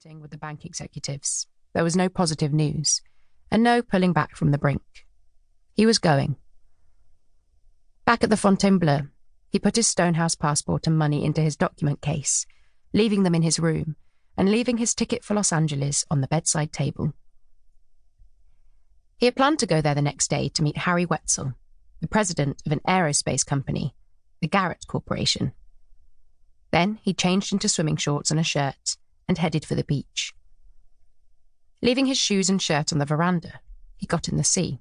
meeting with the bank executives, there was no positive news, and no pulling back from the brink. He was going. Back at the Fontainebleau, he put his Stonehouse passport and money into his document case, leaving them in his room, and leaving his ticket for Los Angeles on the bedside table. He had planned to go there the next day to meet Harry Wetzel, the president of an aerospace company, the Garrett Corporation. Then he changed into swimming shorts and a shirt and headed for the beach. Leaving his shoes and shirt on the veranda, he got in the sea.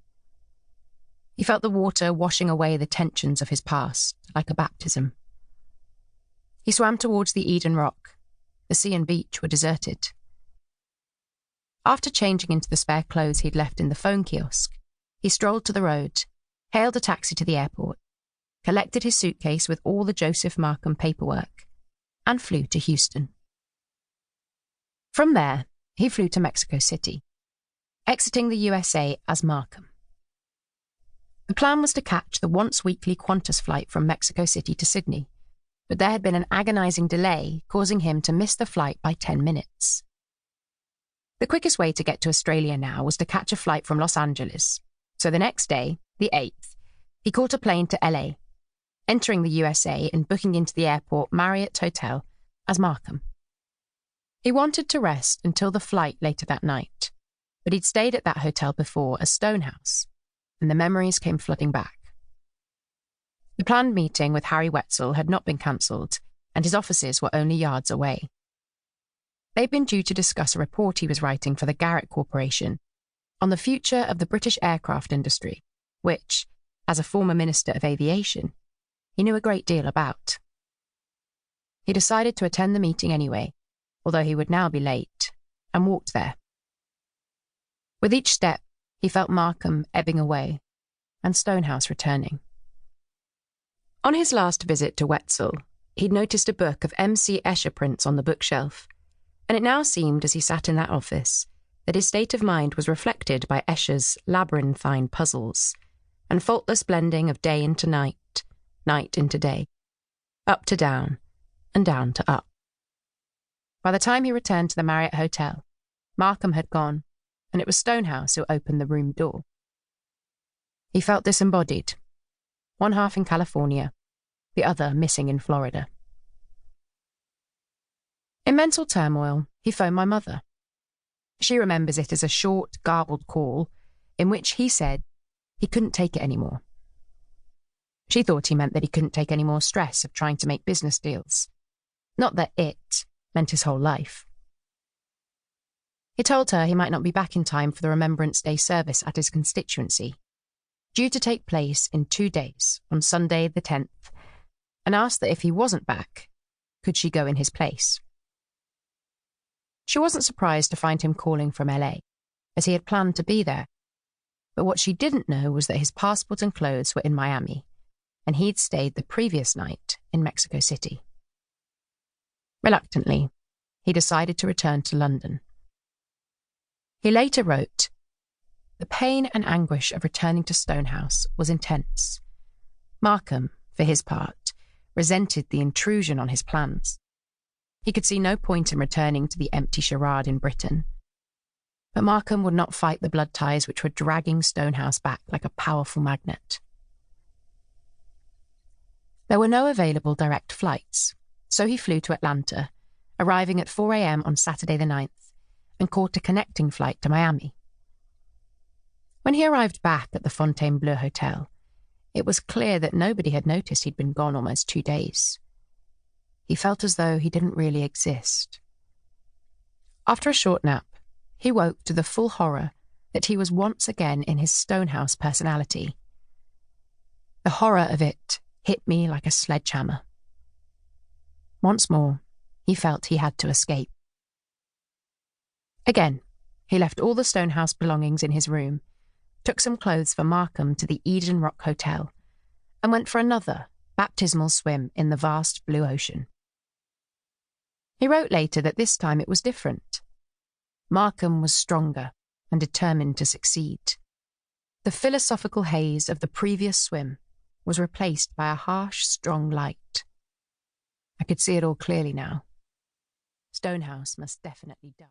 He felt the water washing away the tensions of his past, like a baptism. He swam towards the Eden Rock. The sea and beach were deserted. After changing into the spare clothes he'd left in the phone kiosk, he strolled to the road, hailed a taxi to the airport, collected his suitcase with all the Joseph Markham paperwork, and flew to Houston. From there, he flew to Mexico City, exiting the USA as Markham. The plan was to catch the once-weekly Qantas flight from Mexico City to Sydney, but there had been an agonising delay causing him to miss the flight by 10 minutes. The quickest way to get to Australia now was to catch a flight from Los Angeles, so the next day, the 8th, he caught a plane to LA, entering the USA and booking into the airport Marriott Hotel as Markham. He wanted to rest until the flight later that night, but he'd stayed at that hotel before as Stonehouse, and the memories came flooding back. The planned meeting with Harry Wetzel had not been cancelled, and his offices were only yards away. They'd been due to discuss a report he was writing for the Garrett Corporation on the future of the British aircraft industry, which, as a former Minister of Aviation, he knew a great deal about. He decided to attend the meeting anyway, although he would now be late, and walked there. With each step, he felt Markham ebbing away, and Stonehouse returning. On his last visit to Wetzel, he'd noticed a book of M.C. Escher prints on the bookshelf, and it now seemed as he sat in that office that his state of mind was reflected by Escher's labyrinthine puzzles and faultless blending of day into night, night into day, up to down, and down to up. By the time he returned to the Marriott Hotel, Markham had gone, and it was Stonehouse who opened the room door. He felt disembodied, one half in California, the other missing in Florida. In mental turmoil, he phoned my mother. She remembers it as a short, garbled call in which he said he couldn't take it anymore. She thought he meant that he couldn't take any more stress of trying to make business deals, not that it meant his whole life. He told her he might not be back in time for the Remembrance Day service at his constituency, due to take place in 2 days, on Sunday the 10th, and asked that if he wasn't back, could she go in his place. She wasn't surprised to find him calling from LA, as he had planned to be there, but what she didn't know was that his passport and clothes were in Miami, and he'd stayed the previous night in Mexico City. Reluctantly, he decided to return to London. He later wrote, "The pain and anguish of returning to Stonehouse was intense. Markham, for his part, resented the intrusion on his plans. He could see no point in returning to the empty charade in Britain. But Markham would not fight the blood ties which were dragging Stonehouse back like a powerful magnet." There were no available direct flights, so he flew to Atlanta, arriving at 4 a.m. on Saturday the 9th, and caught a connecting flight to Miami. When he arrived back at the Fontainebleau Hotel, it was clear that nobody had noticed he'd been gone almost 2 days. He felt as though he didn't really exist. After a short nap, he woke to the full horror that he was once again in his Stonehouse personality. The horror of it hit me like a sledgehammer. Once more, he felt he had to escape. Again, he left all the Stonehouse belongings in his room, took some clothes for Markham to the Eden Rock Hotel, and went for another baptismal swim in the vast blue ocean. He wrote later that this time it was different. Markham was stronger and determined to succeed. The philosophical haze of the previous swim was replaced by a harsh, strong light. I could see it all clearly now. Stonehouse must definitely die.